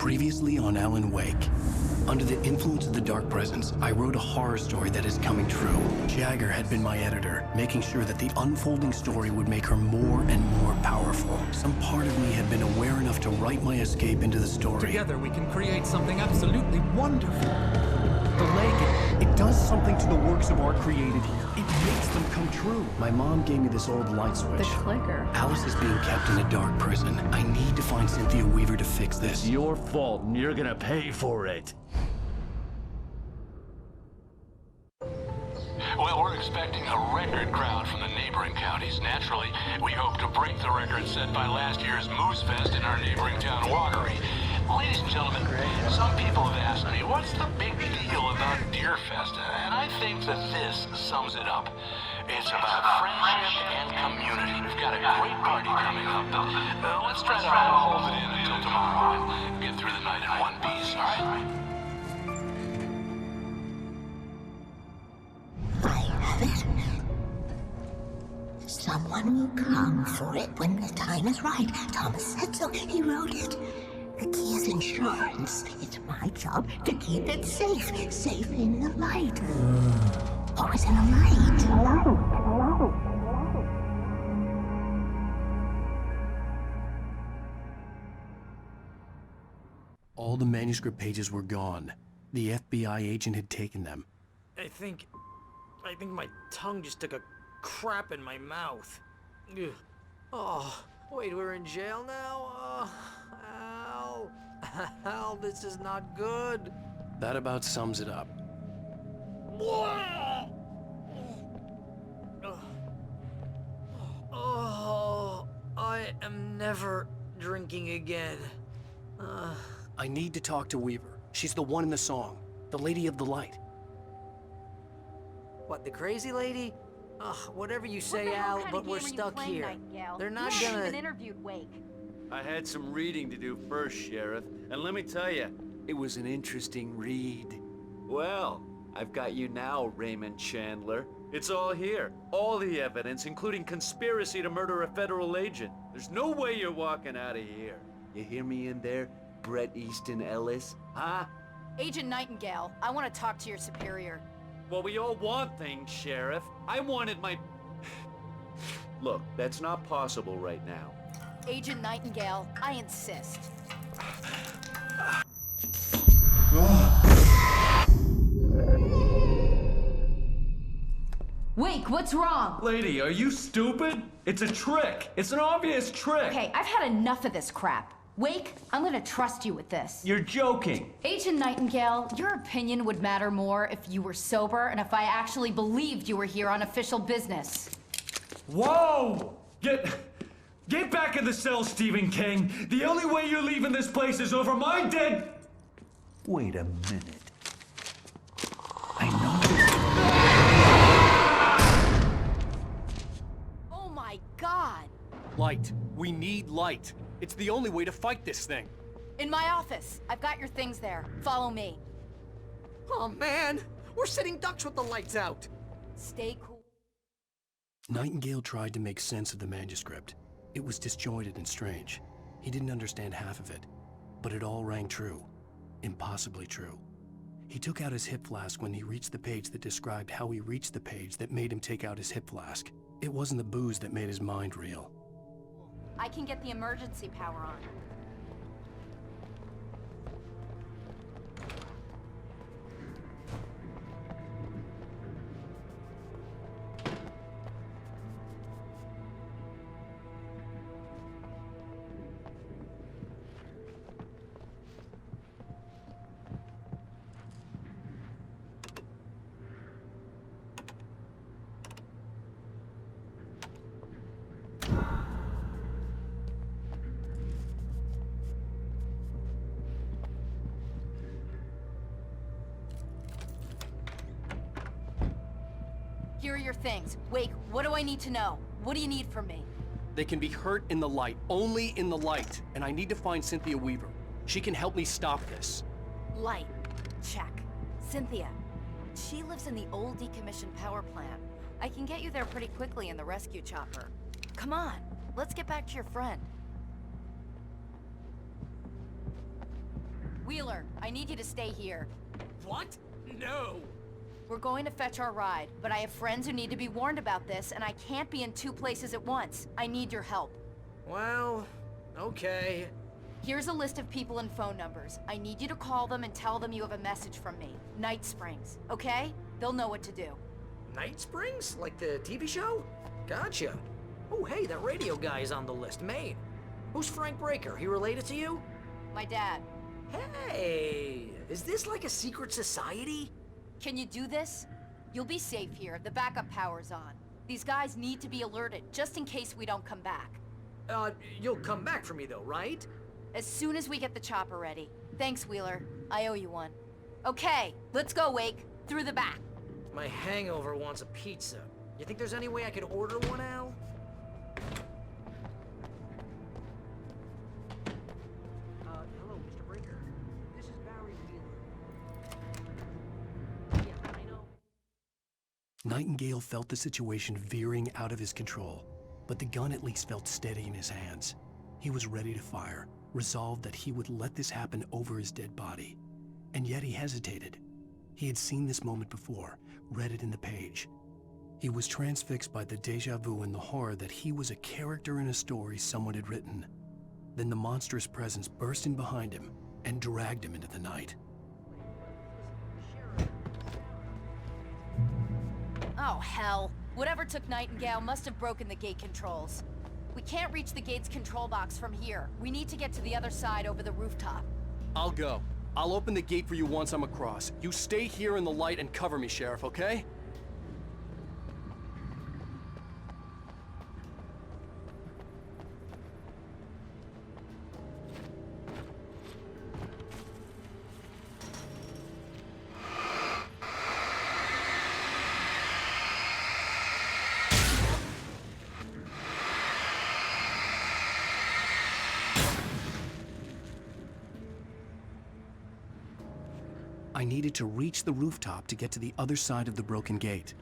Previously on Alan Wake. Under the influence of the dark presence, I wrote a horror story that is coming true. Jagger had been my editor, making sure that the unfolding story would make her more and more powerful. Some part of me had been aware enough to write my escape into the story. Together we can create something absolutely wonderful. The lake, It does something to the works of art created here. It makes them come true. My mom gave me this old light switch. The clicker. Alice is being kept in a dark prison. I need to find Cynthia Weaver to fix this. It's your fault, and you're gonna pay for it. Well, we're expecting a record crowd from the neighboring counties. Naturally, we hope to break the record set by last year's Moose Fest in our neighboring town, Watery. Ladies and gentlemen, some people have asked me, what's the big deal about Deer Fest? And I think that this sums it up. It's about friendship and community. We've got a great party coming up. Let's try to hold it in until tomorrow and get through the night in one piece, all right? I have it. Someone will come for it when the time is right. Thomas said so. He wrote it. The key is insurance. It's my job to keep it safe. Safe in the light. Always in the light. All the manuscript pages were gone. The FBI agent had taken them. I think my tongue just took a crap in my mouth. Ugh. Oh, wait, we're in jail now? Al. Al, this is not good. That about sums it up. Oh, I am never drinking again. I need to talk to Weaver. She's the one in the song. The Lady of the Light. What, the crazy lady? Ugh, whatever you say, Al, but we're stuck here. They're not You haven't gonna... even interviewed Wake. I had some reading to do first, Sheriff, and let me tell you, it was an interesting read. Well, I've got you now, Raymond Chandler. It's all here. All the evidence, including conspiracy to murder a federal agent. There's no way you're walking out of here. You hear me in there, Bret Easton Ellis? Huh? Agent Nightingale, I want to talk to your superior. Well, we all want things, Sheriff. I wanted my... Look, that's not possible right now. Agent Nightingale, I insist. Wake, what's wrong? Lady, are you stupid? It's a trick. It's an obvious trick. Okay, I've had enough of this crap. Wake, I'm gonna trust you with this. You're joking. Agent Nightingale, your opinion would matter more if you were sober and if I actually believed you were here on official business. Whoa! Get back in the cell, Stephen King. The only way you're leaving this place is over my dead... Wait a minute. I know... Oh my God! Light. We need light. It's the only way to fight this thing. In my office. I've got your things there. Follow me. Oh, man! We're sitting ducks with the lights out! Stay cool. Nightingale tried to make sense of the manuscript. It was disjointed and strange. He didn't understand half of it, but it all rang true. Impossibly true. He took out his hip flask when he reached the page that described how he reached the page that made him take out his hip flask. It wasn't the booze that made his mind reel. I can get the emergency power on. Here are your things. Wake, what do I need to know? What do you need from me? They can be hurt in the light, only in the light. And I need to find Cynthia Weaver. She can help me stop this. Light. Check. Cynthia. She lives in the old decommissioned power plant. I can get you there pretty quickly in the rescue chopper. Come on, let's get back to your friend. Wheeler, I need you to stay here. What? No! We're going to fetch our ride, but I have friends who need to be warned about this, and I can't be in 2 places at once. I need your help. Well, okay. Here's a list of people and phone numbers. I need you to call them and tell them you have a message from me. Night Springs, okay? They'll know what to do. Night Springs? Like the TV show? Gotcha. Oh, hey, that radio guy is on the list, Maine. Who's Frank Breaker? He related to you? My dad. Hey, is this like a secret society? Can you do this? You'll be safe here. The backup power's on. These guys need to be alerted, just in case we don't come back. You'll come back for me though, right? As soon as we get the chopper ready. Thanks, Wheeler. I owe you one. Okay, let's go, Wake. Through the back. My hangover wants a pizza. You think there's any way I could order one, Al? Hello, Mr. Breaker. This is Barry Wheeler. Yeah, I know. Nightingale felt the situation veering out of his control, but the gun at least felt steady in his hands. He was ready to fire, resolved that he would let this happen over his dead body. And yet he hesitated. He had seen this moment before, read it in the page. He was transfixed by the déjà vu and the horror that he was a character in a story someone had written. Then the monstrous presence burst in behind him and dragged him into the night. Oh, hell. Whatever took Nightingale must have broken the gate controls. We can't reach the gate's control box from here. We need to get to the other side over the rooftop. I'll go. I'll open the gate for you once I'm across. You stay here in the light and cover me, Sheriff, okay? I needed to reach the rooftop to get to the other side of the broken gate.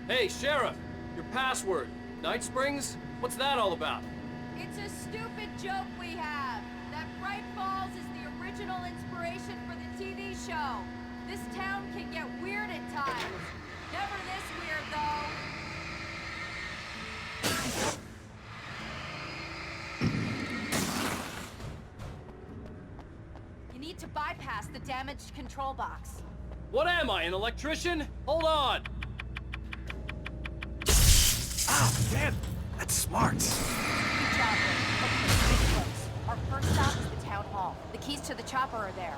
Hey, Sheriff! Your password. Night Springs? What's that all about? It's a stupid joke we have. That Bright Falls is the original inspiration for the TV show. This town can get weird at times. Never this weird, though. You need to bypass the damaged control box. What am I, an electrician? Hold on! Oh, man, that's smart. Good job, Rick. Okay, pretty close. Our first stop is the town hall. The keys to the chopper are there.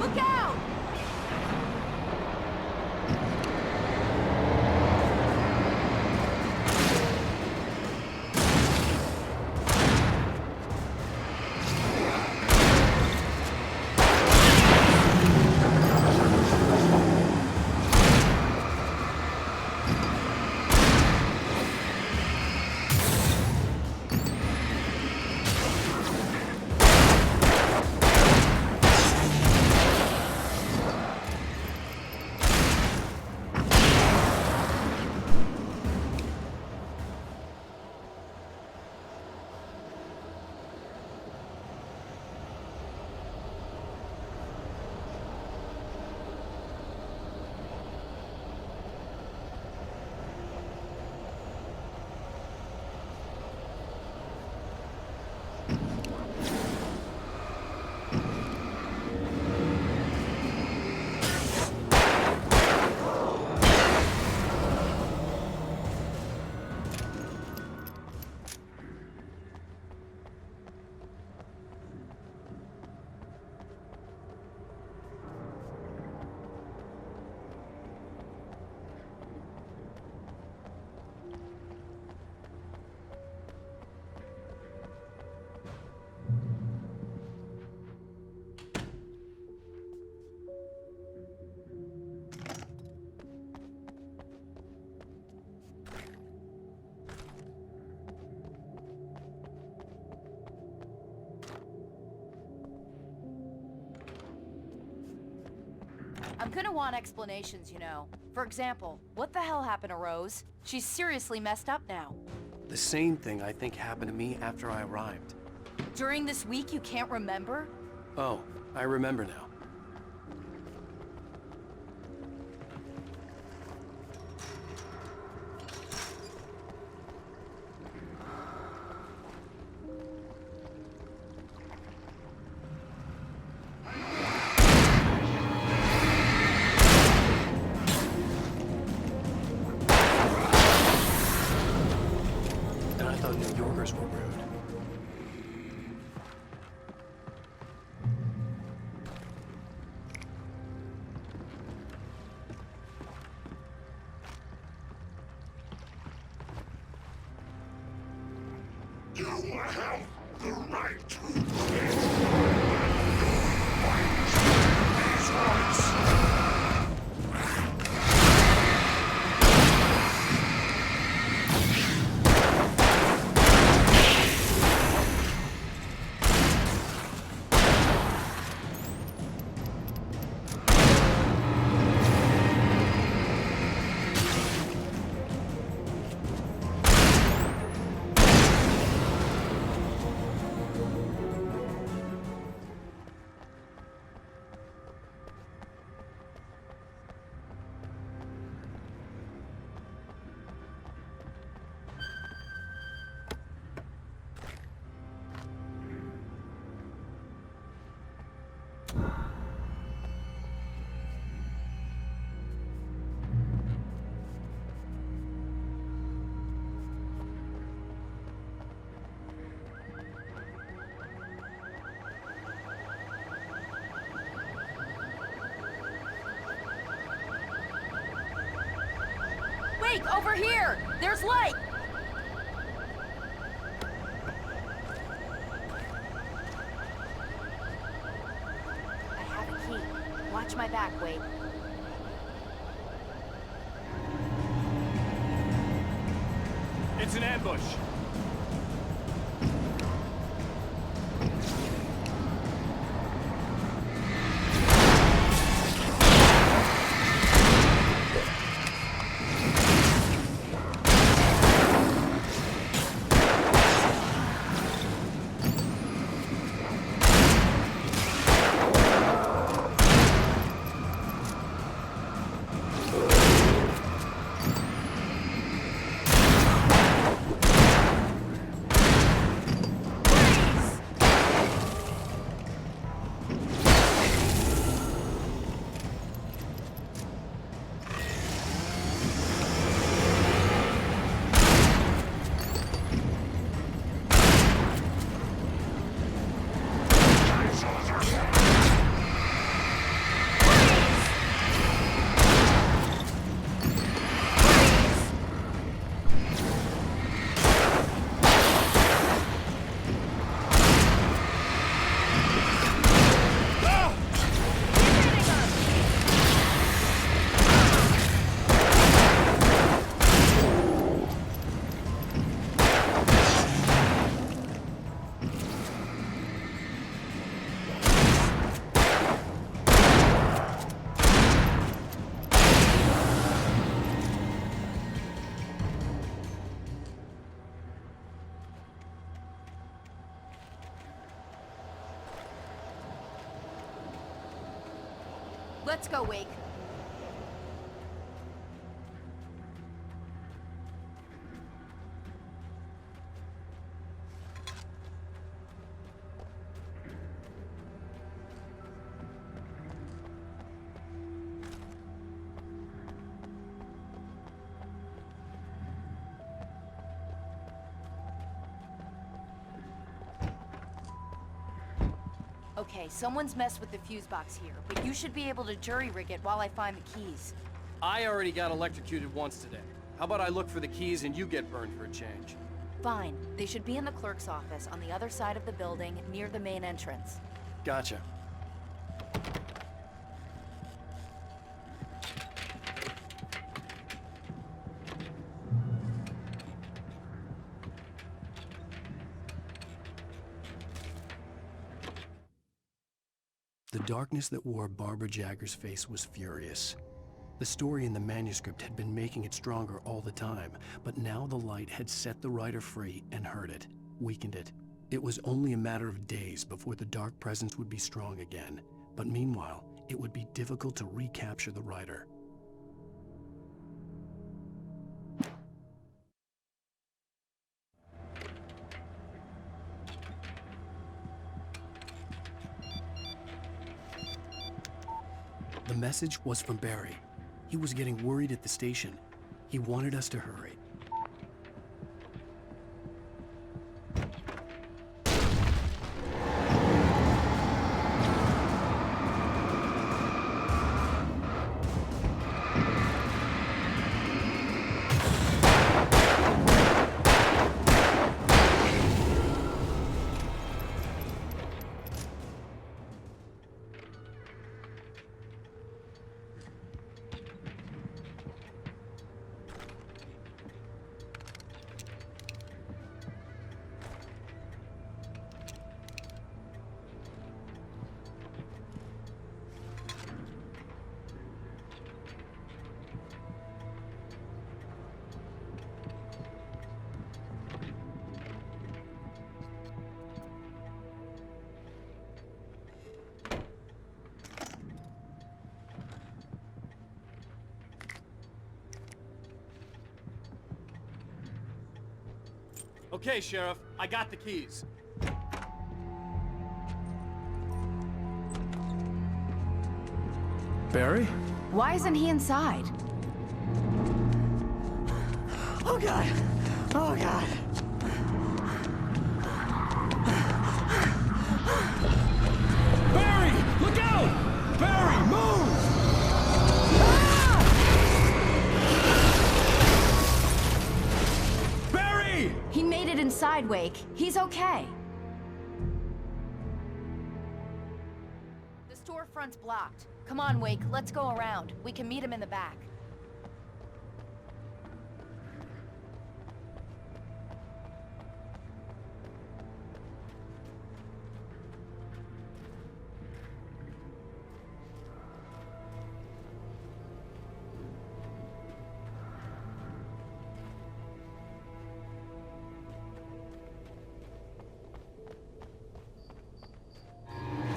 Look out! I'm gonna want explanations, you know. For example, what the hell happened to Rose? She's seriously messed up now. The same thing I think happened to me after I arrived. During this week, you can't remember? Oh, I remember now. And I thought New Yorkers were rude. You have the right to these rights. Wake, over here! There's light! I have a key. Watch my back, Wake. It's an ambush. Let's go, Wake. Okay, someone's messed with the fuse box here, but you should be able to jury-rig it while I find the keys. I already got electrocuted once today. How about I look for the keys and you get burned for a change? Fine. They should be in the clerk's office on the other side of the building, near the main entrance. Gotcha. The darkness that wore Barbara Jagger's face was furious. The story in the manuscript had been making it stronger all the time, but now the light had set the writer free and hurt it, weakened it. It was only a matter of days before the dark presence would be strong again, but meanwhile, it would be difficult to recapture the writer. The message was from Barry. He was getting worried at the station. He wanted us to hurry. Okay, Sheriff, I got the keys. Barry? Why isn't he inside? Oh God! Oh God! Barry! Look out! Barry, move! inside, Wake. He's okay. The storefront's blocked. Come on, Wake. Let's go around. We can meet him in the back.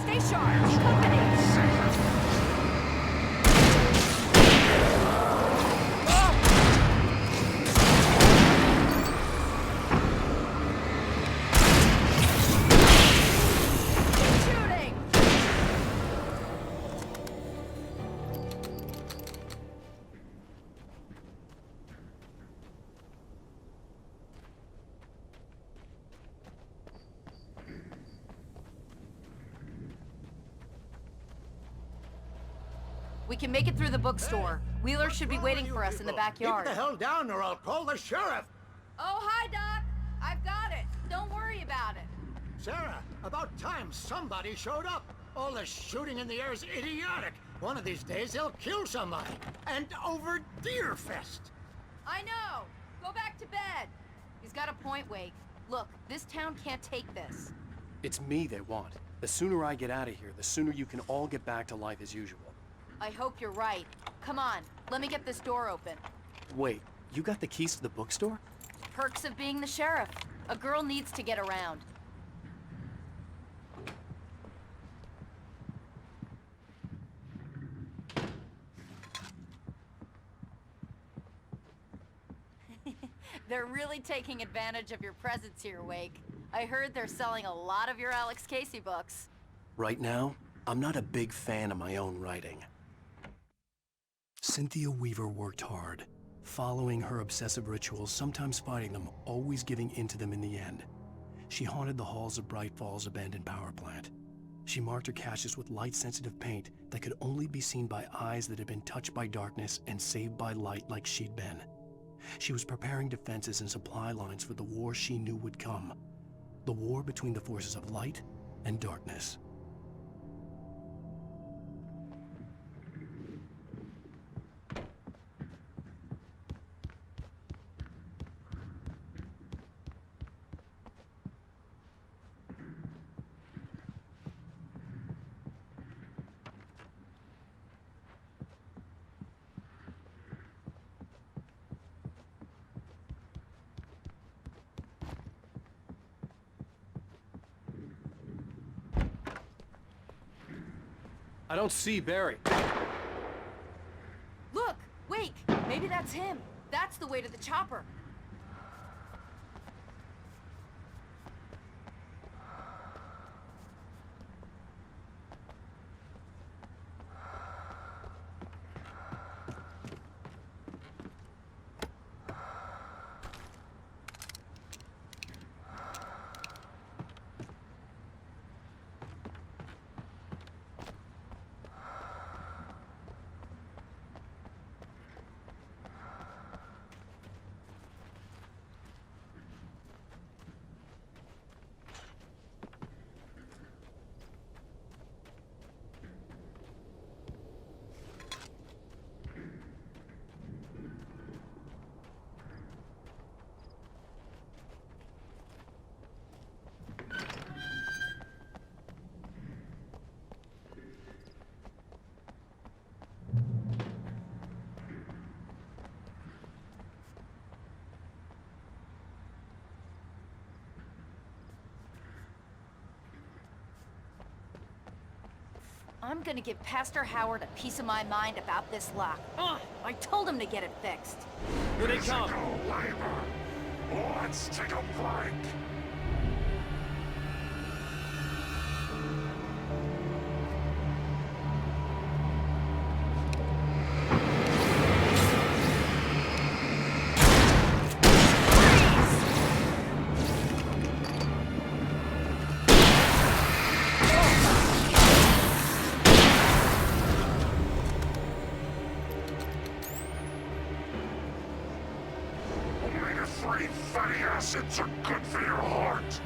Stay sharp. Company. Shooting. We can make it through the bookstore. Wheeler should be waiting for us in the backyard. Keep the hell down or I'll call the sheriff. Oh, hi, Doc. I've got it. Don't worry about it. Sarah, about time somebody showed up. All the shooting in the air is idiotic. One of these days they'll kill somebody. And over Deerfest. I know. Go back to bed. He's got a point, Wake. Look, this town can't take this. It's me they want. The sooner I get out of here, the sooner you can all get back to life as usual. I hope you're right. Come on, let me get this door open. Wait, you got the keys to the bookstore? Perks of being the sheriff. A girl needs to get around. They're really taking advantage of your presence here, Wake. I heard they're selling a lot of your Alex Casey books. Right now, I'm not a big fan of my own writing. Cynthia Weaver worked hard, following her obsessive rituals, sometimes fighting them, always giving in to them in the end. She haunted the halls of Bright Falls' abandoned power plant. She marked her caches with light-sensitive paint that could only be seen by eyes that had been touched by darkness and saved by light like she'd been. She was preparing defenses and supply lines for the war she knew would come. The war between the forces of light and darkness. I don't see Barry. Look, Wake, maybe that's him. That's the way to the chopper. I'm gonna give Pastor Howard a piece of my mind about this lock. I told him to get it fixed. Here they come. Let's take a flank. Free fatty acids are good for your heart.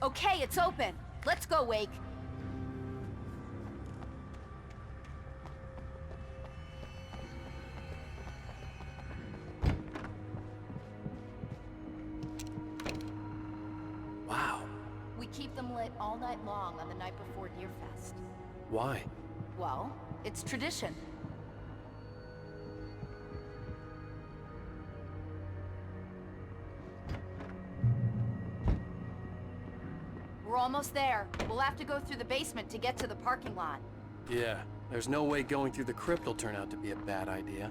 Okay, it's open. Let's go, Wake. Wow. We keep them lit all night long on the night before Deerfest. Why? Well, it's tradition. We're almost there. We'll have to go through the basement to get to the parking lot. Yeah, there's no way going through the crypt will turn out to be a bad idea.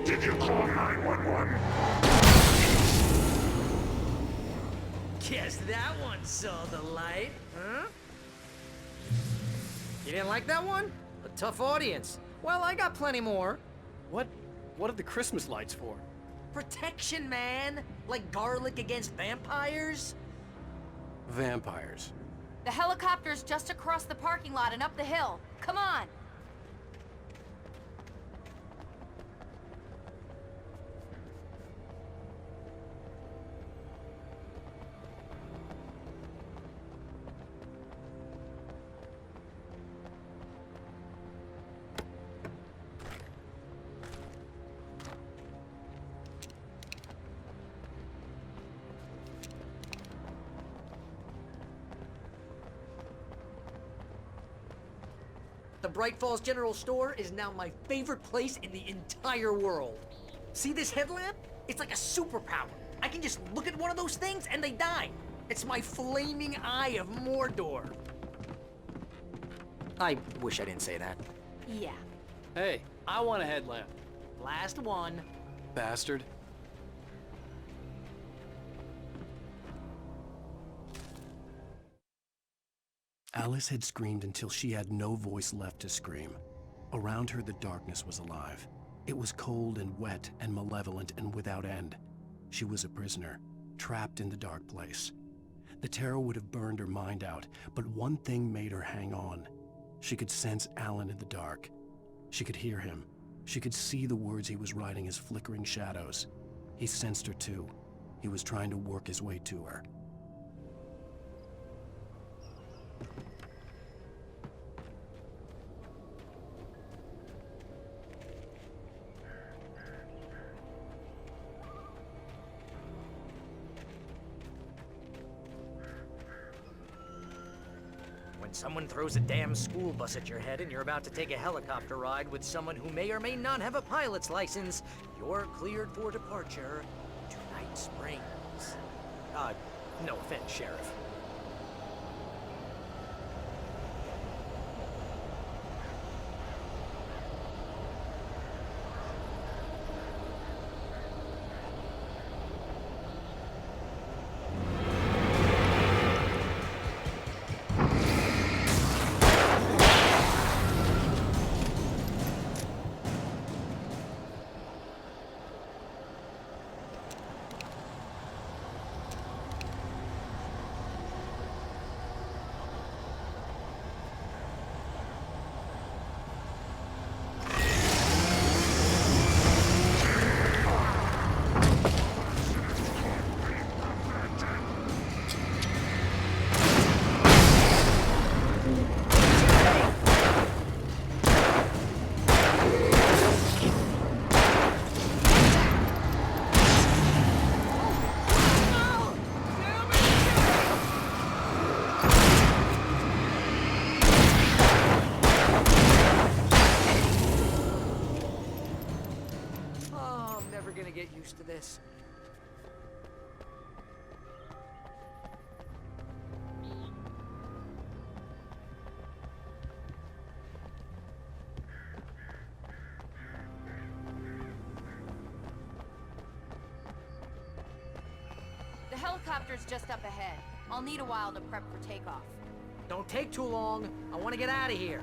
Did you call 911? Guess that one saw the light, huh? You didn't like that one? A tough audience. Well, I got plenty more. What are the Christmas lights for? Protection, man! Like garlic against vampires? Vampires. The helicopter's just across the parking lot and up the hill. Come on! The Bright Falls General Store is now my favorite place in the entire world. See this headlamp? It's like a superpower. I can just look at one of those things and they die. It's my flaming eye of Mordor. I wish I didn't say that. Yeah. Hey, I want a headlamp. Last one. Bastard. Alice had screamed until she had no voice left to scream. Around her, the darkness was alive. It was cold and wet and malevolent and without end. She was a prisoner, trapped in the dark place. The terror would have burned her mind out, but one thing made her hang on. She could sense Alan in the dark. She could hear him. She could see the words he was writing as flickering shadows. He sensed her too. He was trying to work his way to her. When someone throws a damn school bus at your head and you're about to take a helicopter ride with someone who may or may not have a pilot's license, you're cleared for departure to Night Springs. No offense, Sheriff. Get used to this. The helicopter's just up ahead. I'll need a while to prep for takeoff. Don't take too long. I want to get out of here.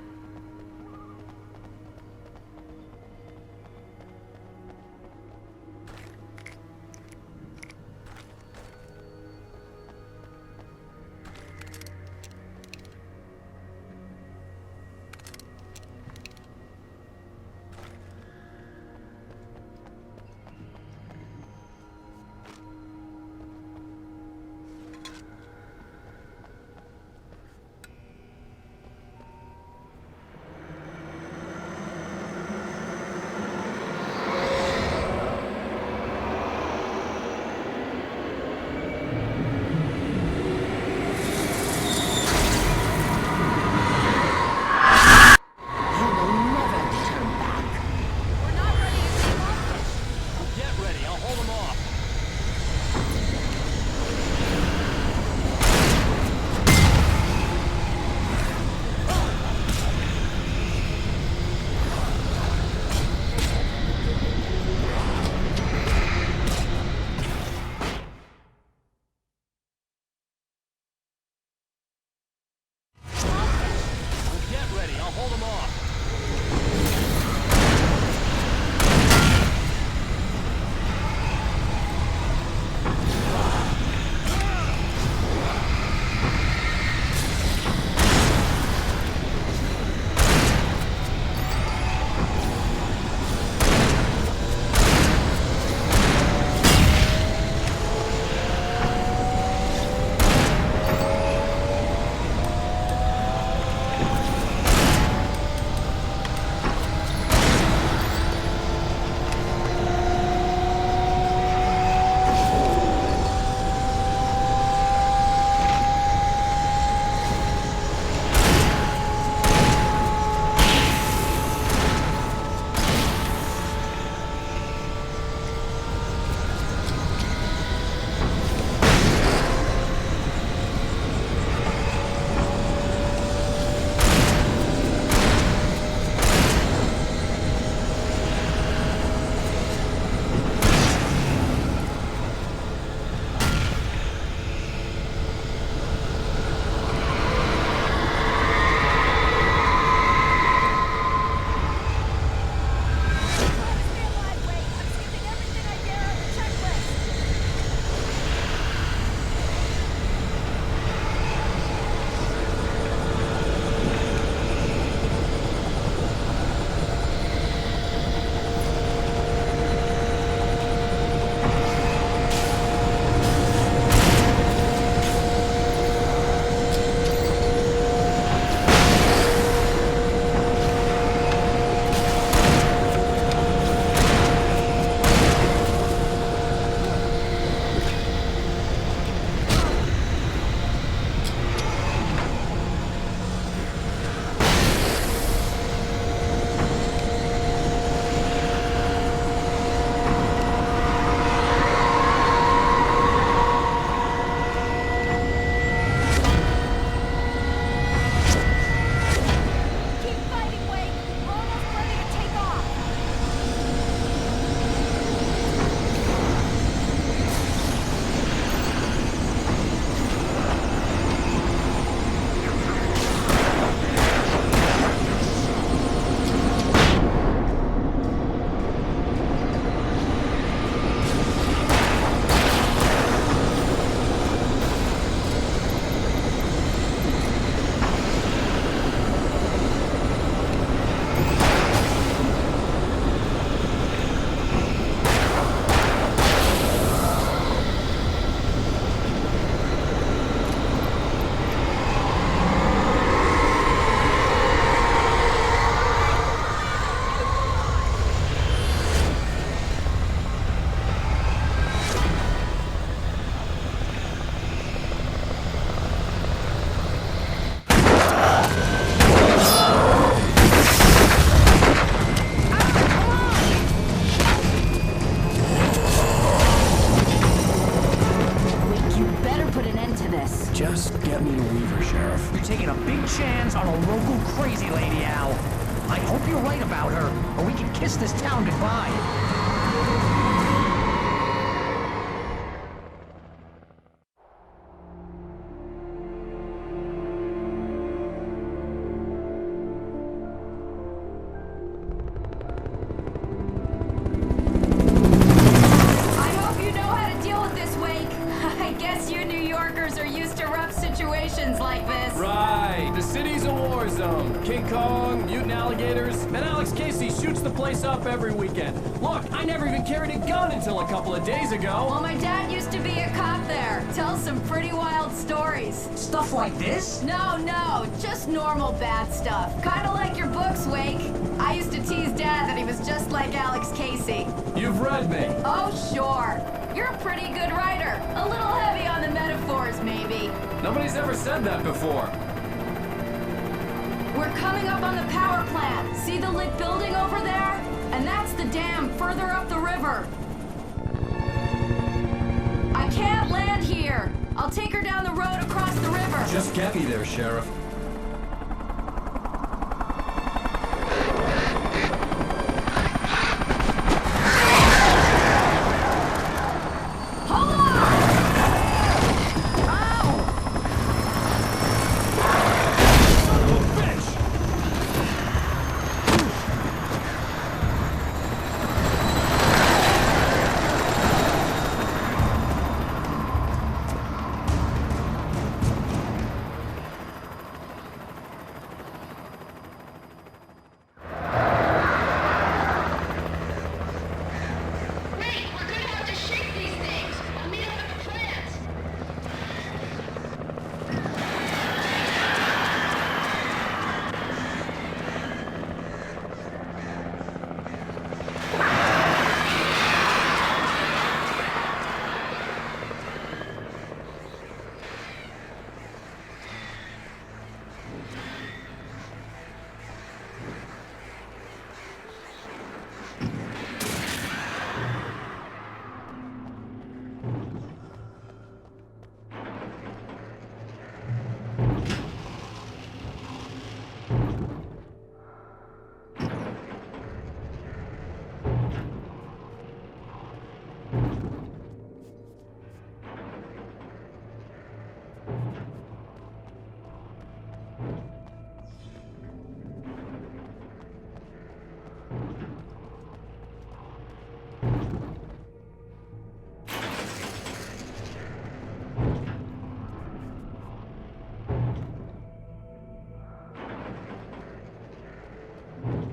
Hope you're right about her, or we can kiss this town goodbye. I hope you know how to deal with this, Wake. I guess you New Yorkers are used to rough situations like this. Right. The city's a war zone. King Kong, mutant alligators, and Alex Casey shoots the place up every weekend. Look, I never even carried a gun until a couple of days ago. Well, my dad used to be a cop there. Tells some pretty wild stories. Stuff like this? No, just normal bad stuff. Kinda like your books, Wake. I used to tease Dad that he was just like Alex Casey. You've read me. Oh, sure. You're a pretty good writer. A little heavy on the metaphors, maybe. Nobody's ever said that before. We're coming up on the power plant. See the lit building over there? And that's the dam further up the river. I can't land here. I'll take her down the road across the river. Just get me there, Sheriff. Hold on! Wait, we're gonna have to shake these things. I'll meet up at the plant.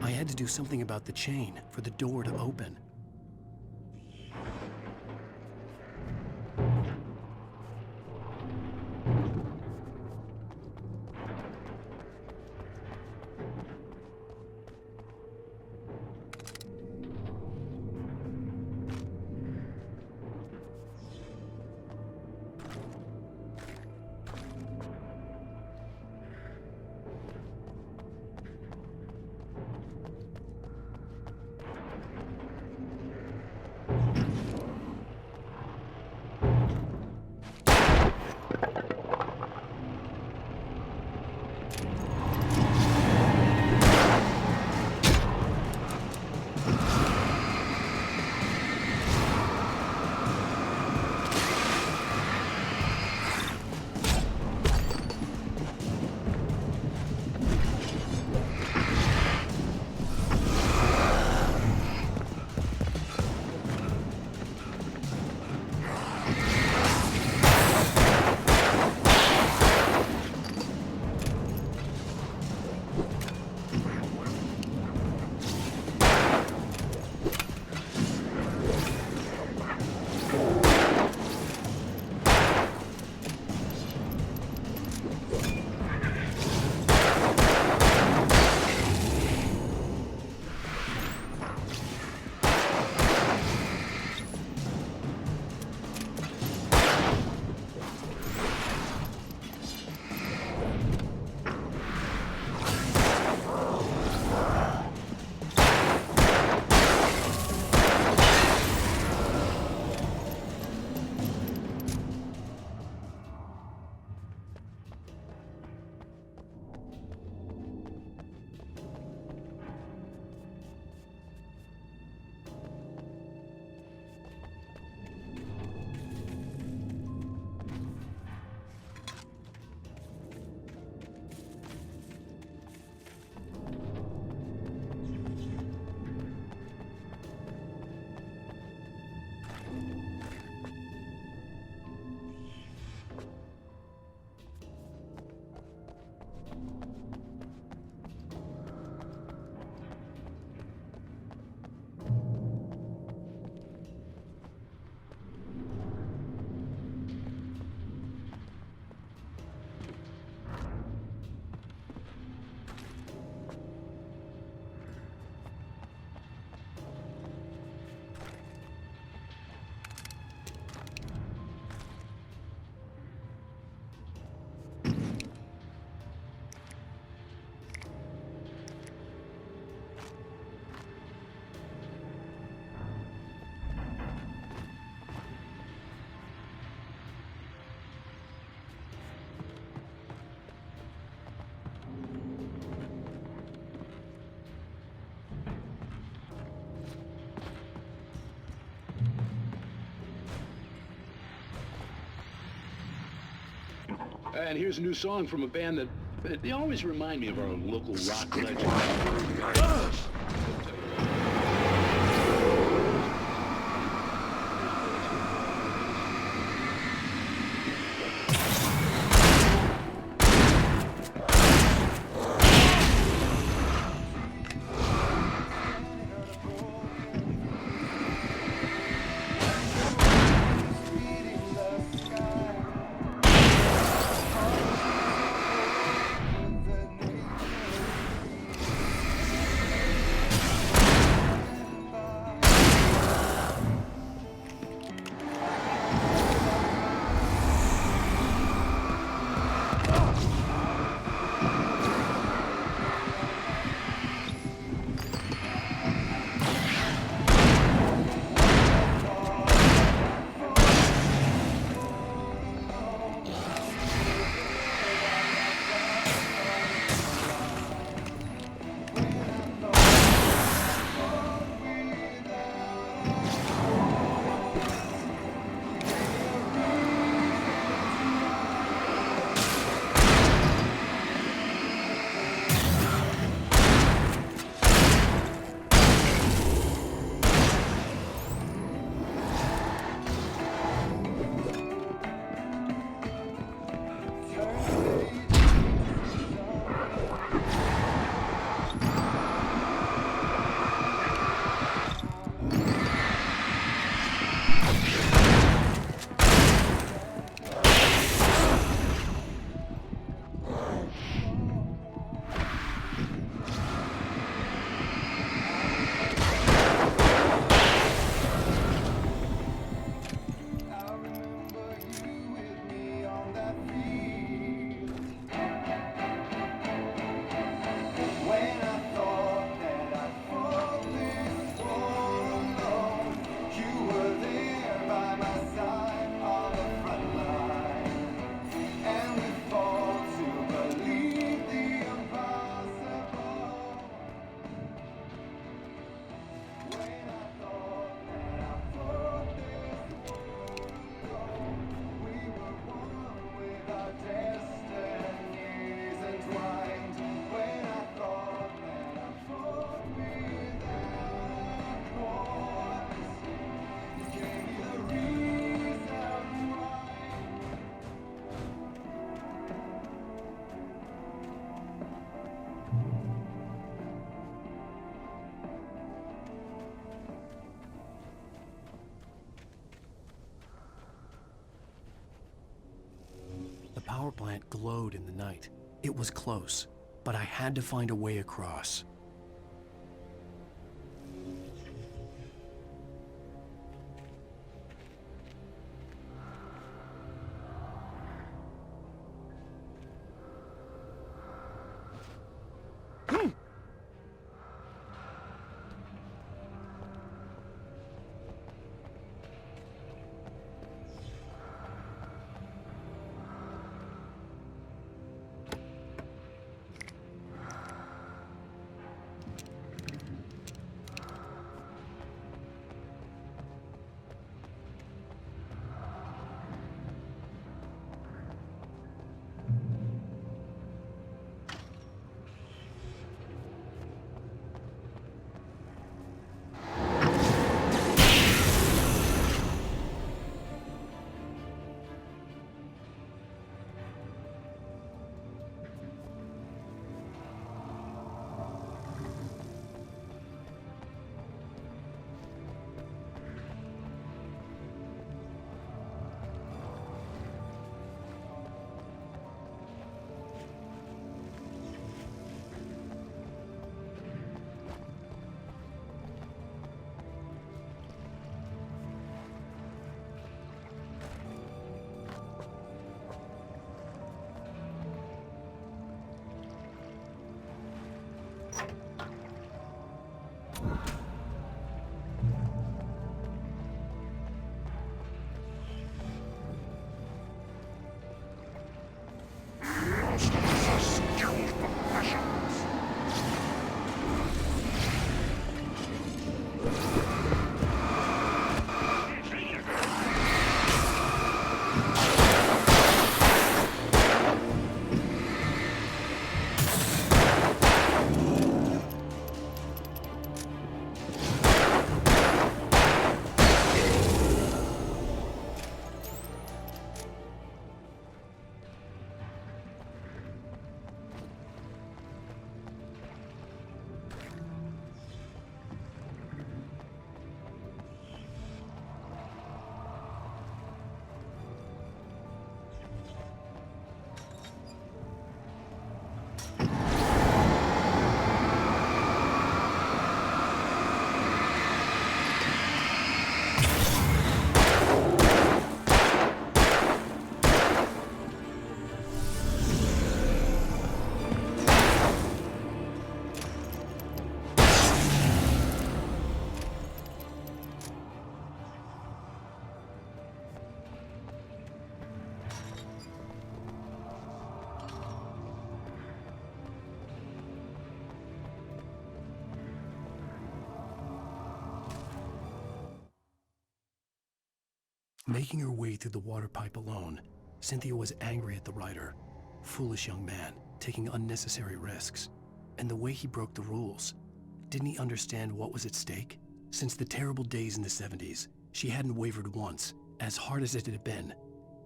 I had to do something about the chain for the door to open. And here's a new song from a band that they always remind me of our local rock legend. The power plant glowed in the night. It was close, but I had to find a way across. Making her way through the water pipe alone, Cynthia was angry at the writer. Foolish young man, taking unnecessary risks. And the way he broke the rules. Didn't he understand what was at stake? Since the terrible days in the 70s, she hadn't wavered once, as hard as it had been.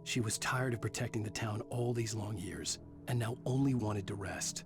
She was tired of protecting the town all these long years, and now only wanted to rest.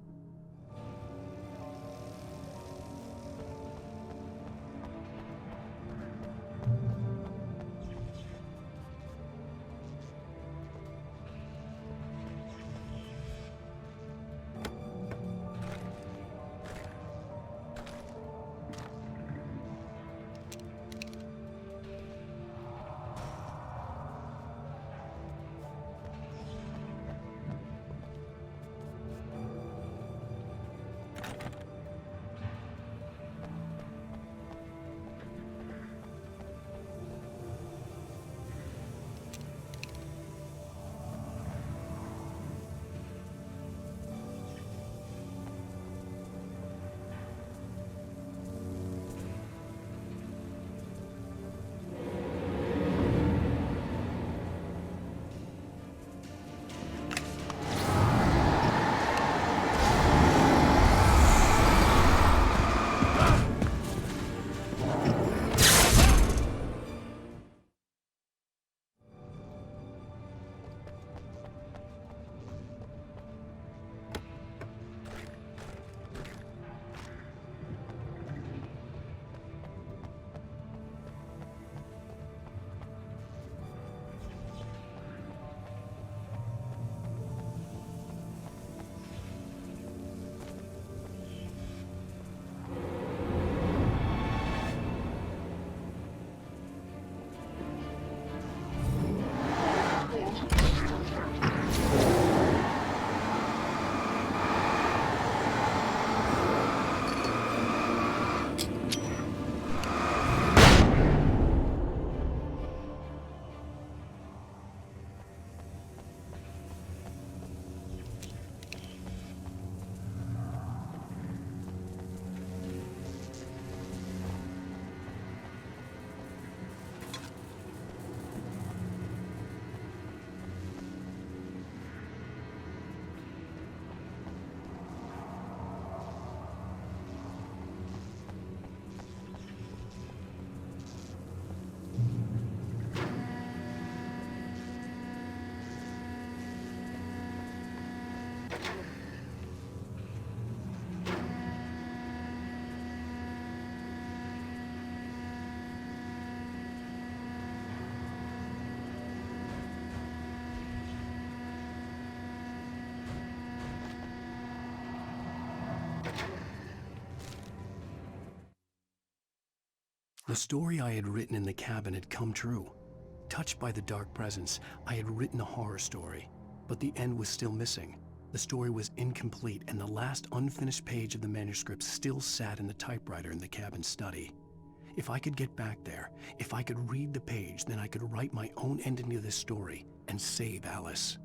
The story I had written in the cabin had come true. Touched by the dark presence, I had written a horror story, but the end was still missing. The story was incomplete, and the last unfinished page of the manuscript still sat in the typewriter in the cabin study. If I could get back there, if I could read the page, then I could write my own ending to this story and save Alice.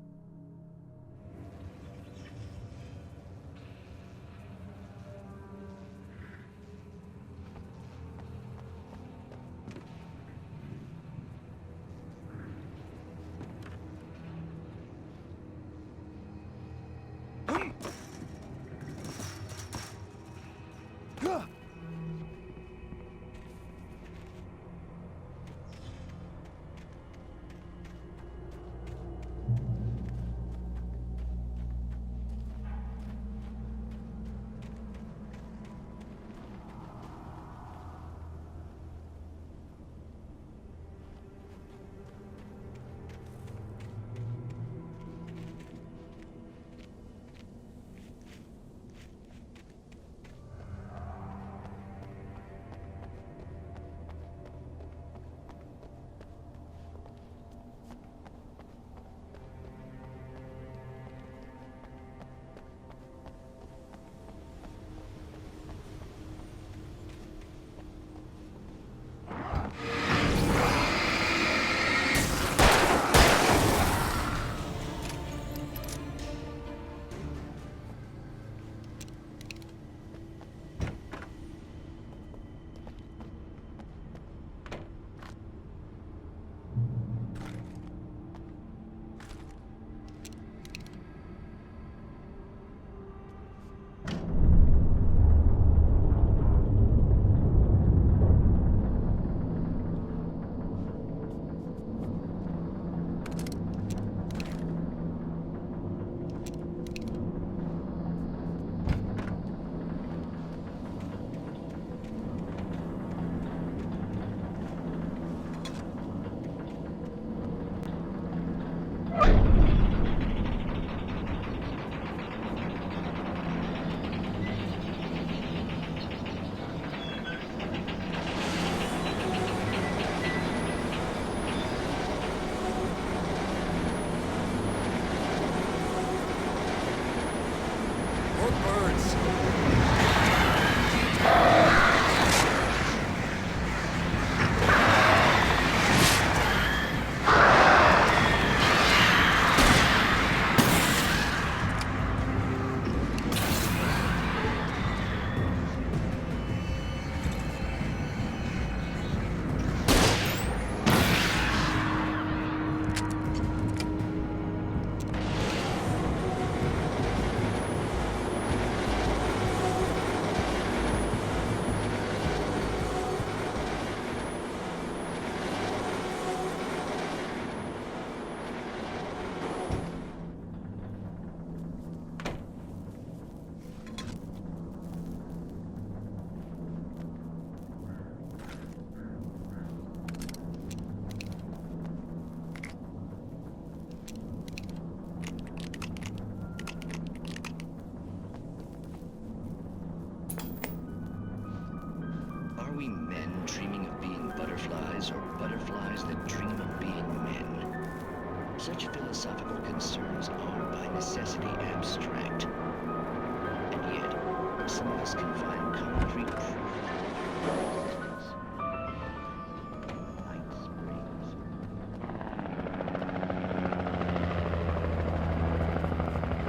we men dreaming of being butterflies, or butterflies that dream of being men? Such philosophical concerns are by necessity abstract. And yet, some of us can find concrete proof.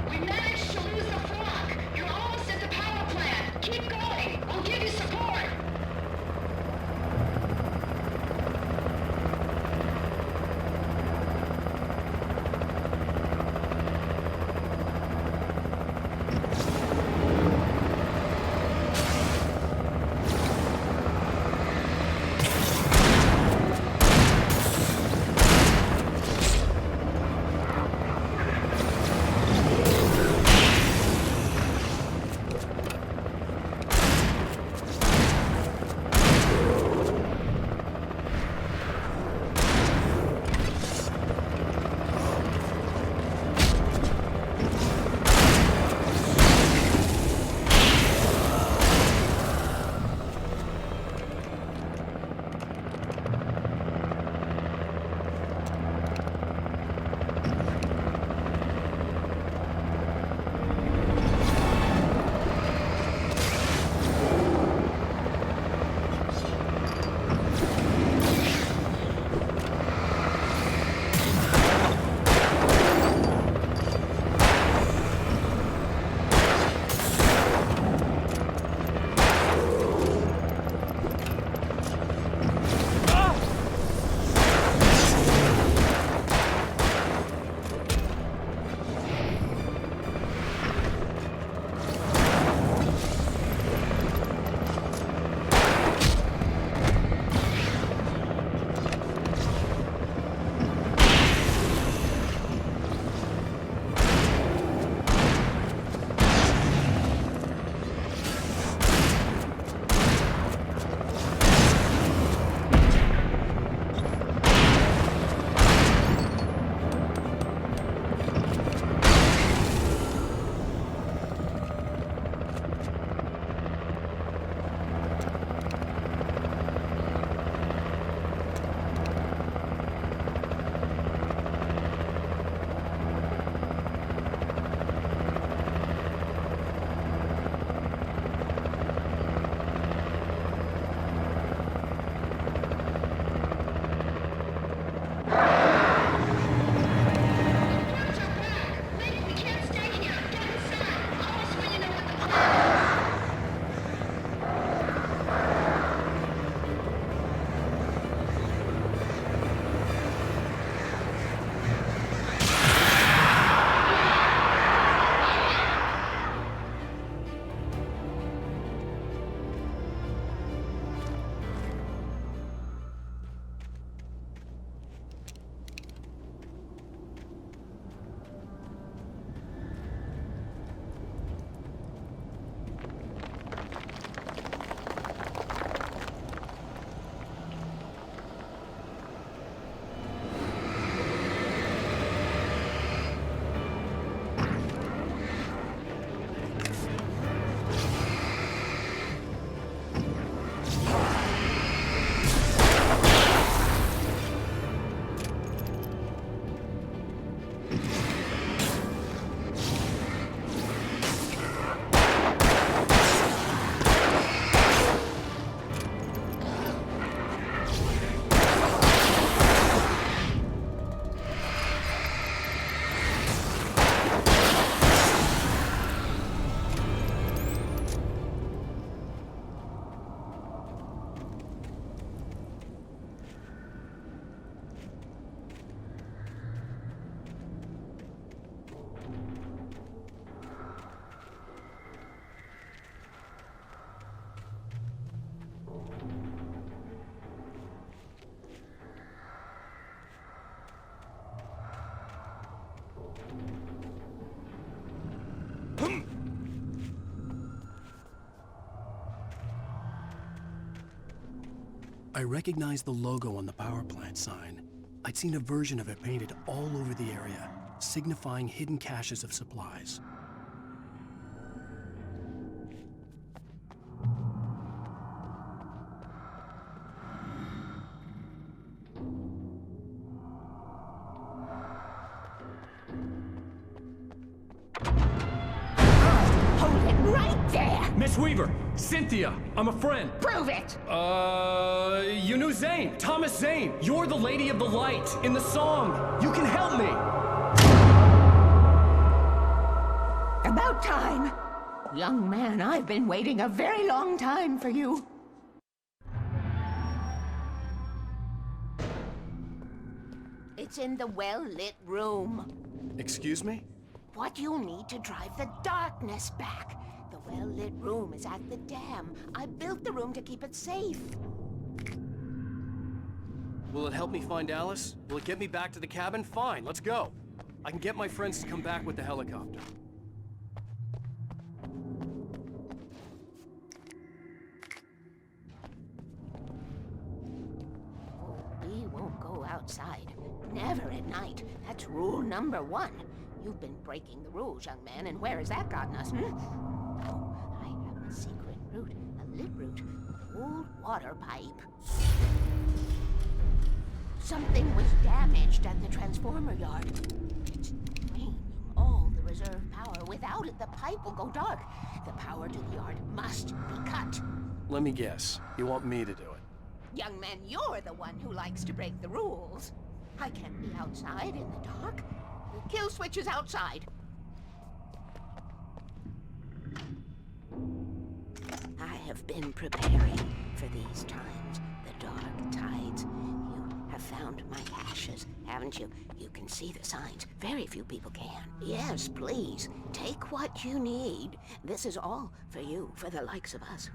We managed to lose the flock. You're almost at the power plant. Keep going. We'll give you support. I recognized the logo on the power plant sign. I'd seen a version of it painted all over the area, signifying hidden caches of supplies. Miss Weaver, Cynthia, I'm a friend. Prove it! You knew Zane, Thomas Zane. You're the Lady of the Light in the song. You can help me. About time. Young man, I've been waiting a very long time for you. It's in the well-lit room. Excuse me? What you need to drive the darkness back. The well-lit room is at the dam. I built the room to keep it safe. Will it help me find Alice? Will it get me back to the cabin? Fine, let's go. I can get my friends to come back with the helicopter. We won't go outside. Never at night. That's rule number 1. You've been breaking the rules, young man, and where has that gotten us, Oh, I have a secret route, a lit route, old water pipe. Something was damaged at the transformer yard. It's draining all the reserve power. Without it, the pipe will go dark. The power to the yard must be cut. Let me guess. You want me to do it? Young man, you're the one who likes to break the rules. I can't be outside in the dark. The kill switch is outside. I have been preparing for these times, the dark tides. You have found my ashes, haven't you? You can see the signs. Very few people can. Yes, please, take what you need. This is all for you, for the likes of us.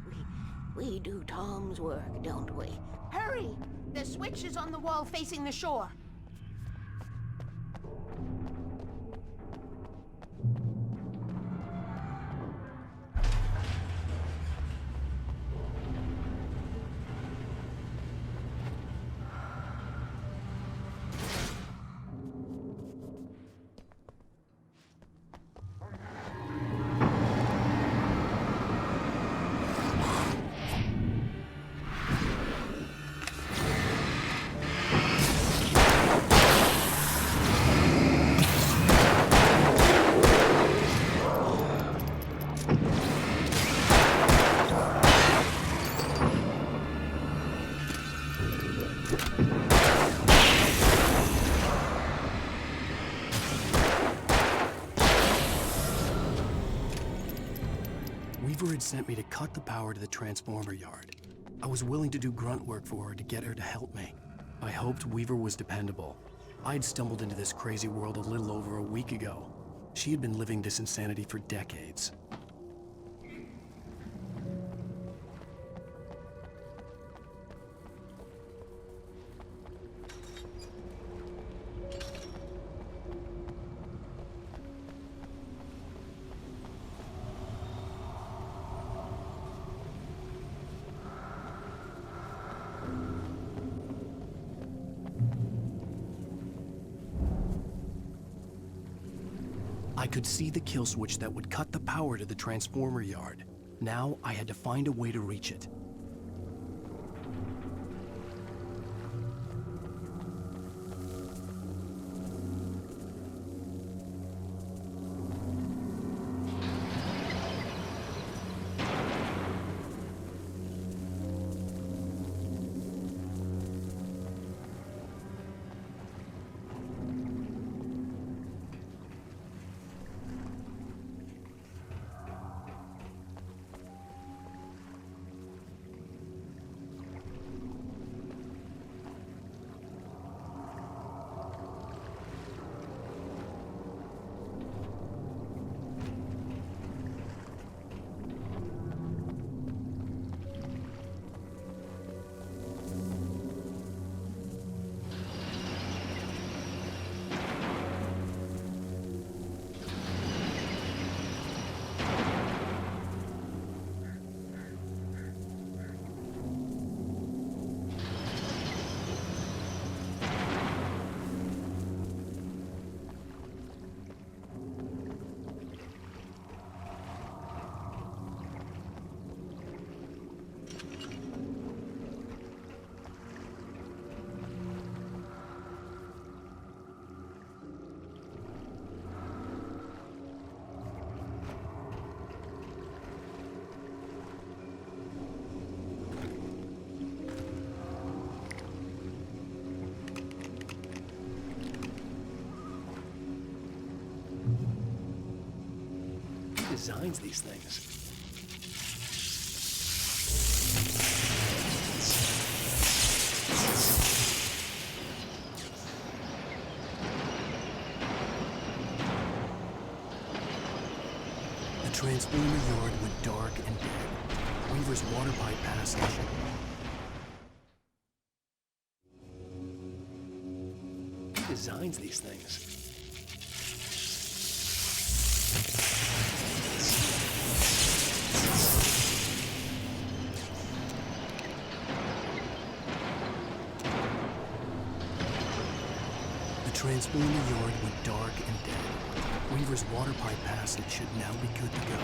We do Tom's work, don't we? Hurry! The switch is on the wall facing the shore. Weaver had sent me to cut the power to the transformer yard. I was willing to do grunt work for her to get her to help me. I hoped Weaver was dependable. I'd stumbled into this crazy world a little over a week ago. She had been living this insanity for decades. I could see the kill switch that would cut the power to the transformer yard. Now I had to find a way to reach it. designs these things? The transformer yard went dark and dead. Weaver's water pipe passage. Who designs these things? The transformer yard went dark and dead. Weaver's water pipe passage should now be good to go.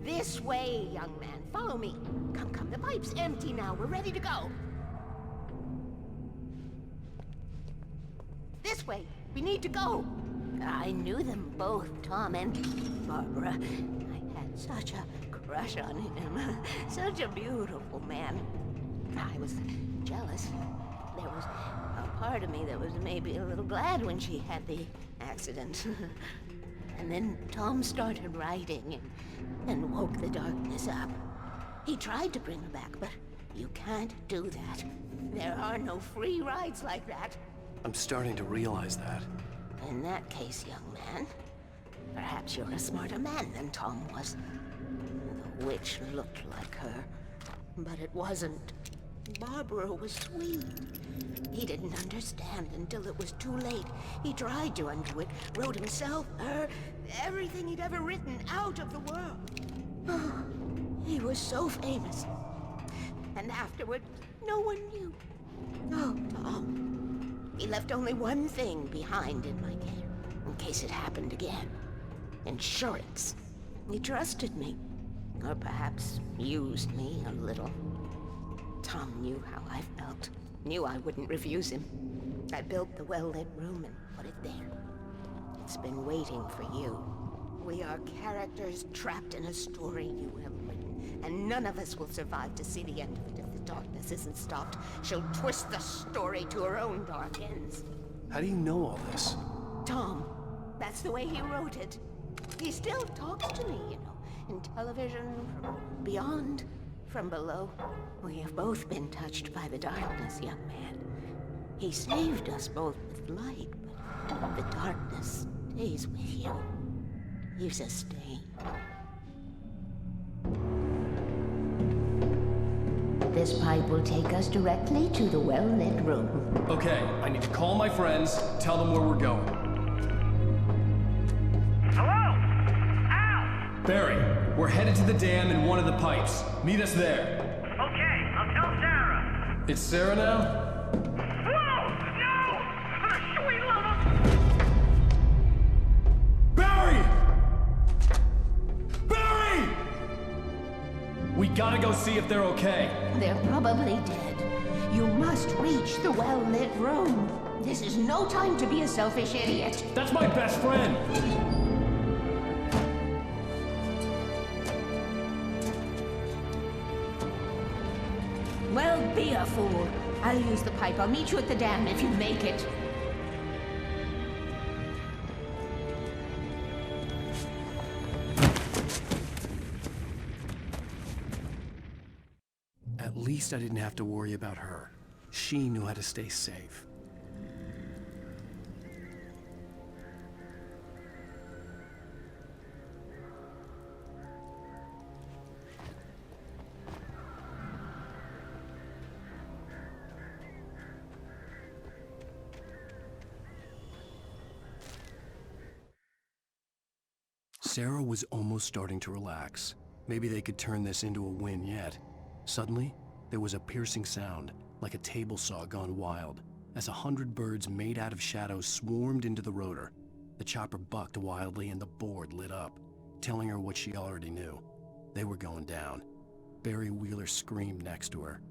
This way, young man. Follow me. Come, come. The pipe's empty now. We're ready to go. This way. We need to go. I knew them both, Tom and Barbara. I had such a crush on him. Such a beautiful man. I was jealous. There was a part of me that was maybe a little glad when she had the accident. And then Tom started writing and woke the darkness up. He tried to bring her back, but you can't do that. There are no free rides like that. I'm starting to realize that. In that case, young man, perhaps you're a smarter man than Tom was. The witch looked like her, but it wasn't. Barbara was sweet. He didn't understand until it was too late. He tried to undo it, wrote himself, her, everything he'd ever written out of the world. He was so famous. And afterward, no one knew. Oh, Tom. He left only one thing behind in my care, in case it happened again. insurance. He trusted me. Or perhaps used me a little. Tom knew how I felt. Knew I wouldn't refuse him. I built the well-lit room and put it there. It's been waiting for you. We are characters trapped in a story you have written, and none of us will survive to see the end of it if the darkness isn't stopped. She'll twist the story to her own dark ends. How do you know all this? Tom, that's the way he wrote it. He still talks to me, you know, in television, from beyond, from below. We have both been touched by the darkness, young man. He saved us both with light, but the darkness stays with you. You sustain. This pipe will take us directly to the well-lit room. Okay, I need to call my friends, tell them where we're going. Hello? Al! Barry, we're headed to the dam in one of the pipes. Meet us there. Okay, I'll tell Sarah. It's Sarah now? Whoa! No! For the sweet love of... Barry! Barry! We gotta go see if they're okay. They're probably dead. You must reach the well-lit room. This is no time to be a selfish idiot. That's my best friend! Well, be a fool. I'll use the pipe. I'll meet you at the dam if you make it. At least I didn't have to worry about her. She knew how to stay safe. Sarah was almost starting to relax. Maybe they could turn this into a win yet. Suddenly, there was a piercing sound, like a table saw gone wild, as 100 birds made out of shadows swarmed into the rotor. The chopper bucked wildly and the board lit up, telling her what she already knew. They were going down. Barry Wheeler screamed next to her.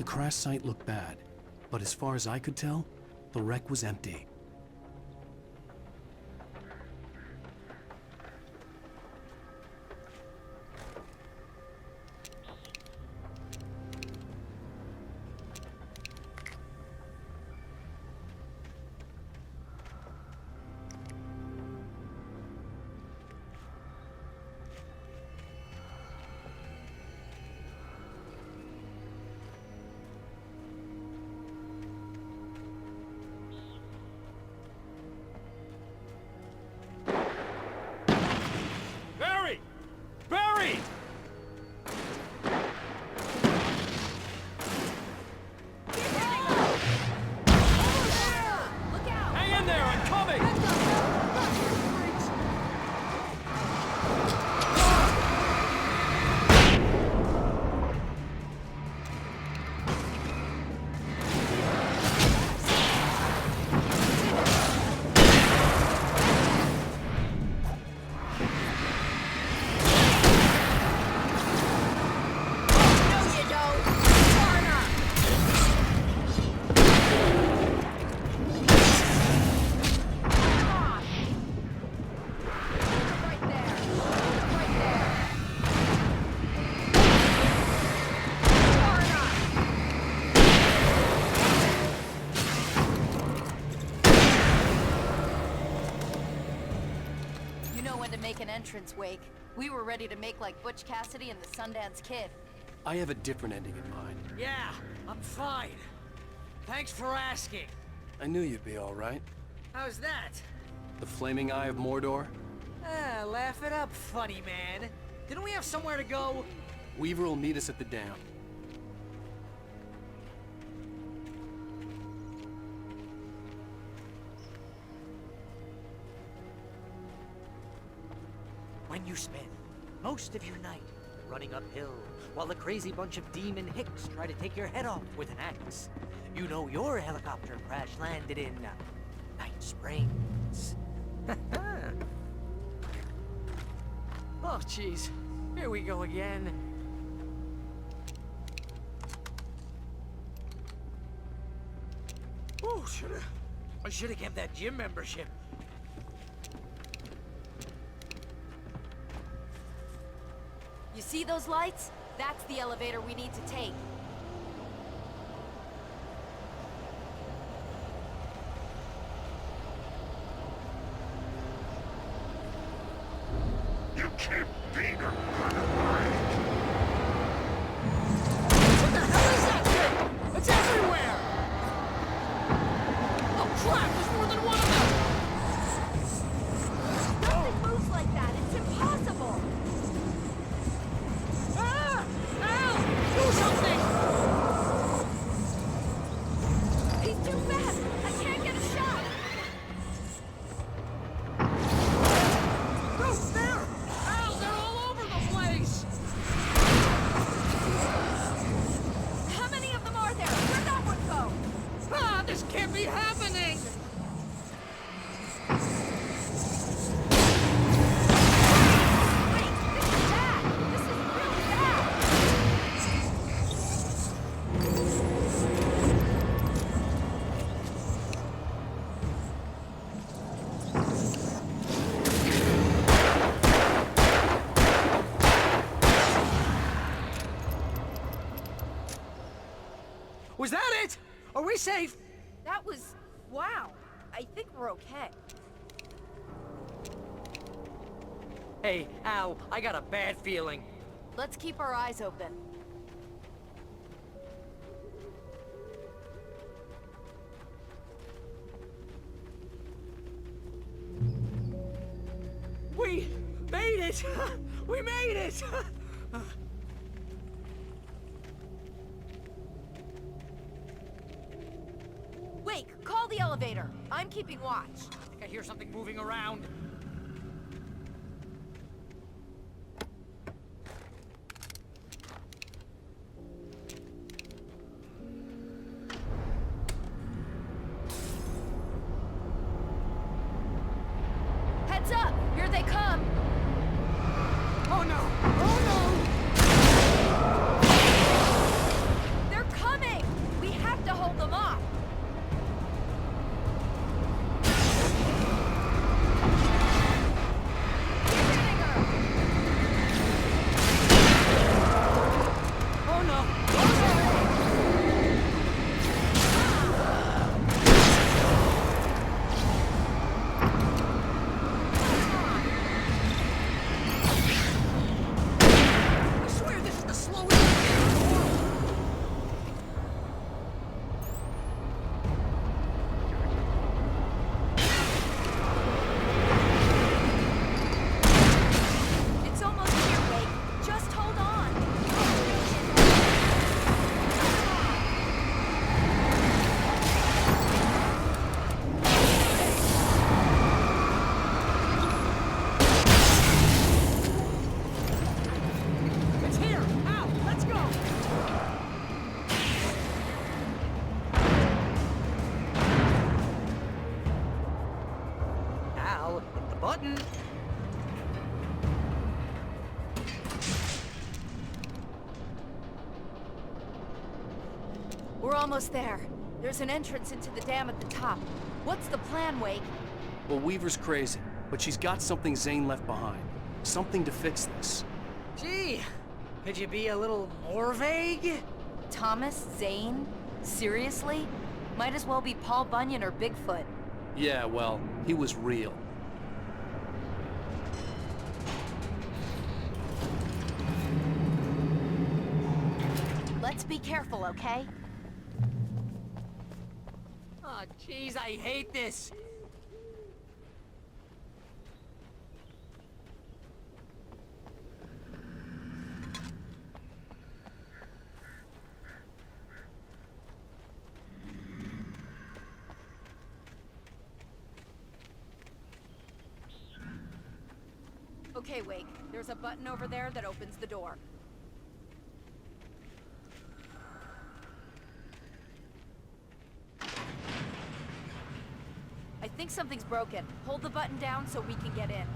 The crash site looked bad, but as far as I could tell, the wreck was empty. Barry! Look out! Hang in there, I'm coming! An entrance, Wake. We were ready to make like Butch Cassidy and the Sundance Kid. I have a different ending in mind. Yeah, I'm fine. Thanks for asking. I knew you'd be all right. How's that? The flaming eye of Mordor? Ah, laugh it up, funny man. Didn't we have somewhere to go? Weaver will meet us at the dam. When you spend most of your night running uphill while a crazy bunch of demon hicks try to take your head off with an axe, you know your helicopter crash landed in Night Springs. Oh, jeez. Here we go again. Oh, I should have kept that gym membership. You see those lights? That's the elevator we need to take. You keep being a What the hell is that thing? It's everywhere! Oh crap, there's more than one of them! Nothing moves like that. It's impossible. Ah! Al! Do something! He's too fast. I can't get a shot. No, there! Al, they're all over the place! How many of them are there? Where'd that one go? Ah, this can't be happening! Wait, this is bad. This is really bad. Was that it? Are we safe? That was... wow. I think we're okay. Hey, Al, I got a bad feeling. Let's keep our eyes open. We made it! We made it! Wake, call the elevator. I'm keeping watch. I think I hear something moving around. Heads up! Here they come! Oh no! Oh They're coming! We're almost there. There's an entrance into the dam at the top. What's the plan, Wake? Well, Weaver's crazy, but she's got something Zane left behind. Something to fix this. Gee, could you be a little more vague? Thomas Zane? Seriously? Might as well be Paul Bunyan or Bigfoot. Yeah, well, he was real. Let's be careful, okay? Oh, jeez, I hate this. Okay, Wake. There's a button over there that opens the door. I think something's broken. Hold the button down so we can get in.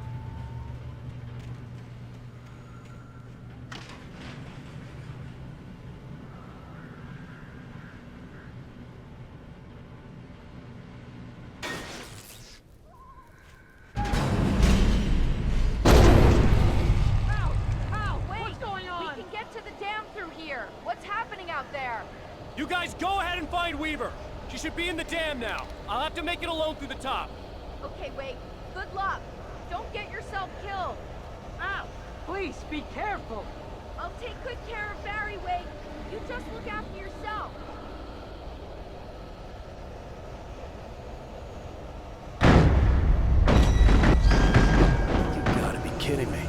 You guys go ahead and find Weaver. She should be in the dam now. I'll have to make it alone through the top. Okay, Wake. Good luck. Don't get yourself killed. Ow! Please, be careful. I'll take good care of Barry, Wake. You just look after yourself. You gotta be kidding me.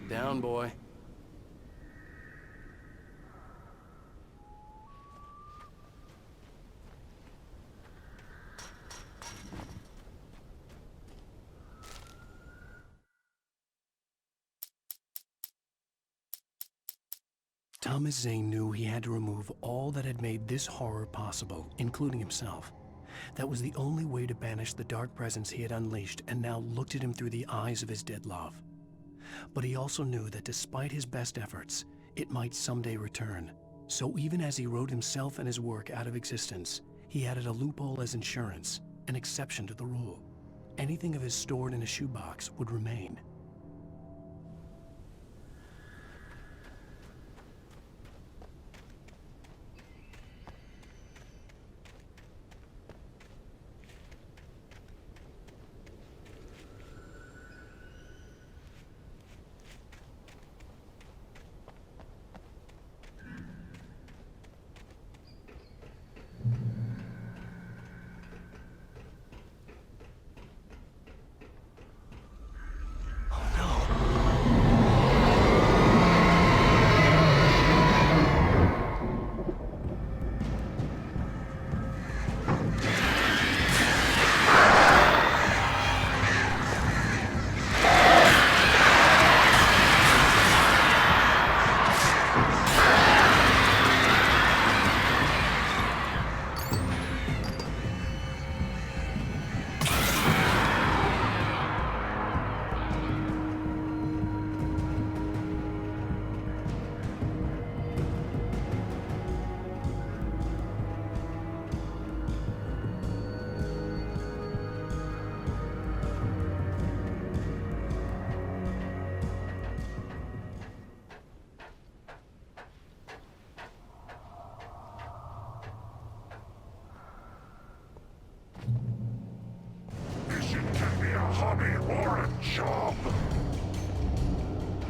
Down, boy. Thomas Zane knew he had to remove all that had made this horror possible, including himself. That was the only way to banish the dark presence he had unleashed and now looked at him through the eyes of his dead love. But he also knew that despite his best efforts, it might someday return. So even as he wrote himself and his work out of existence, he added a loophole as insurance, an exception to the rule. Anything of his stored in a shoebox would remain.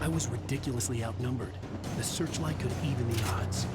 I was ridiculously outnumbered. The searchlight could even the odds.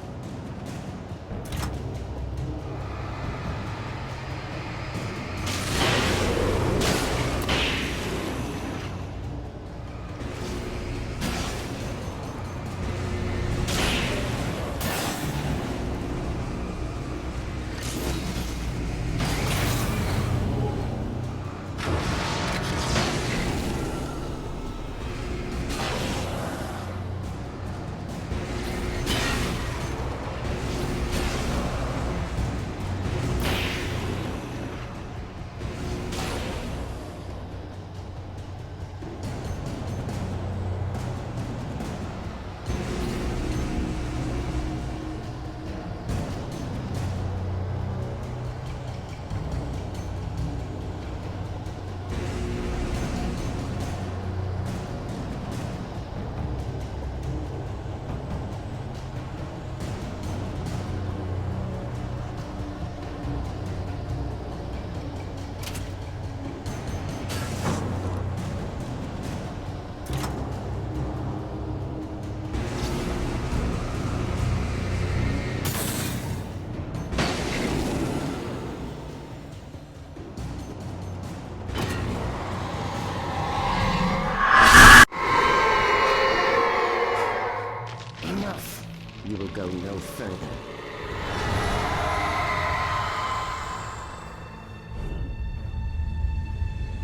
You will go no further.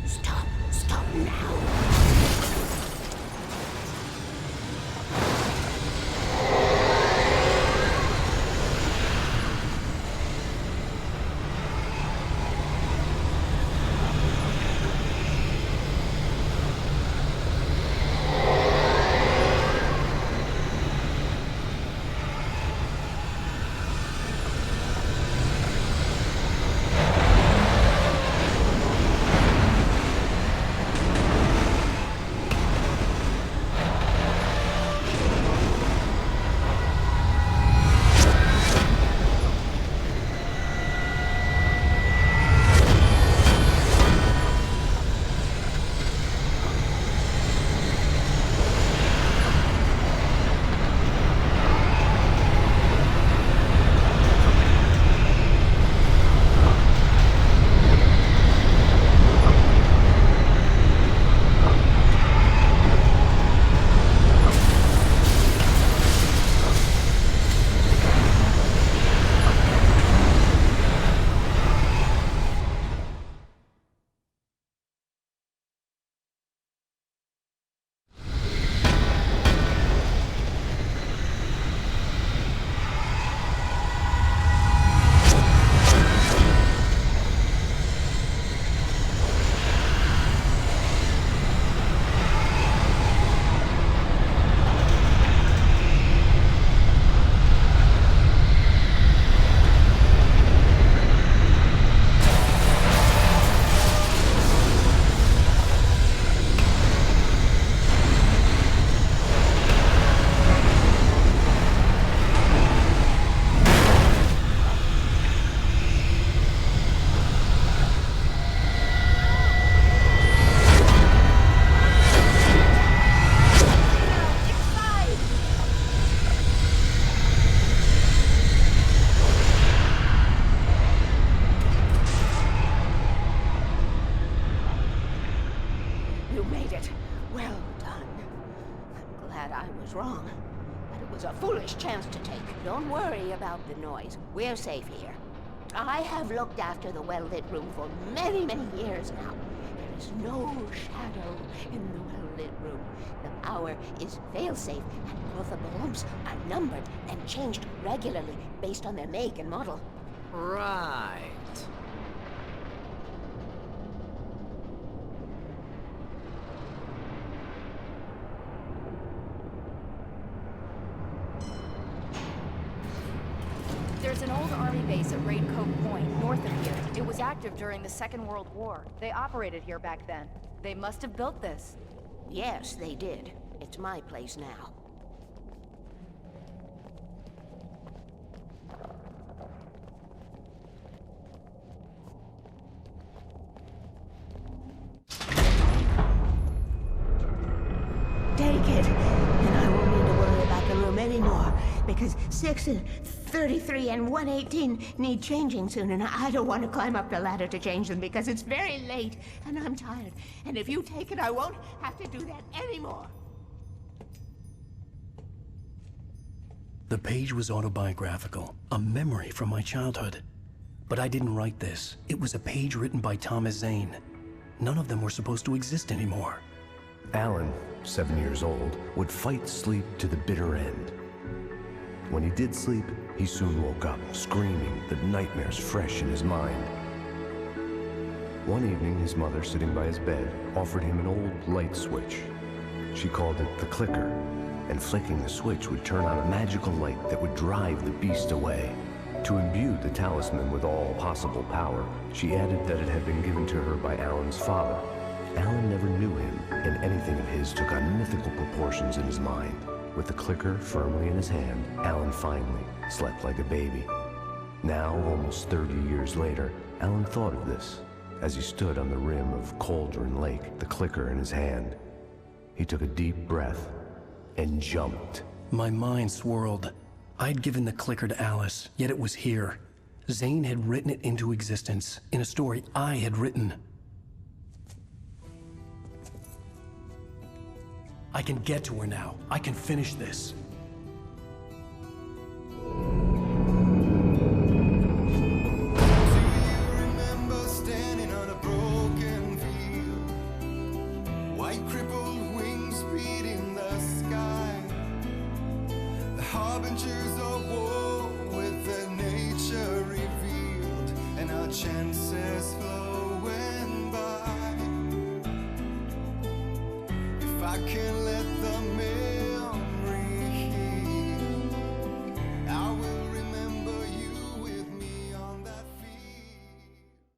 Stop now. You made it. Well done. I'm glad I was wrong. But it was a foolish chance to take. Don't worry about the noise. We're safe here. I have looked after the well-lit room for many, many years now. There is no shadow in the well-lit room. The power is fail-safe, and both of the lamps are numbered and changed regularly based on their make and model. Right. There's an old army base at Raid Cove Point, north of here. It was active during the Second World War. They operated here back then. They must have built this. Yes, they did. It's my place now. Take it, and I won't need to worry about the room anymore, because 6 and 33 and 118 need changing soon, and I don't want to climb up the ladder to change them because it's very late, and I'm tired. And if you take it, I won't have to do that anymore. The page was autobiographical, a memory from my childhood. But I didn't write this. It was a page written by Thomas Zane. None of them were supposed to exist anymore. Alan, 7 years old, would fight sleep to the bitter end. When he did sleep, he soon woke up, screaming, the nightmares fresh in his mind. One evening, his mother, sitting by his bed, offered him an old light switch. She called it the clicker, and flicking the switch would turn on a magical light that would drive the beast away. To imbue the talisman with all possible power, she added that it had been given to her by Alan's father. Alan never knew him, and anything of his took on mythical proportions in his mind. With the clicker firmly in his hand, Alan finally slept like a baby. Now, almost 30 years later, Alan thought of this as he stood on the rim of Cauldron Lake, the clicker in his hand. He took a deep breath and jumped. My mind swirled. I'd given the clicker to Alice, yet it was here. Zane had written it into existence, in a story I had written. I can get to her now. I can finish this. harbingers of war with their nature revealed and our chances flowing by. If I can let the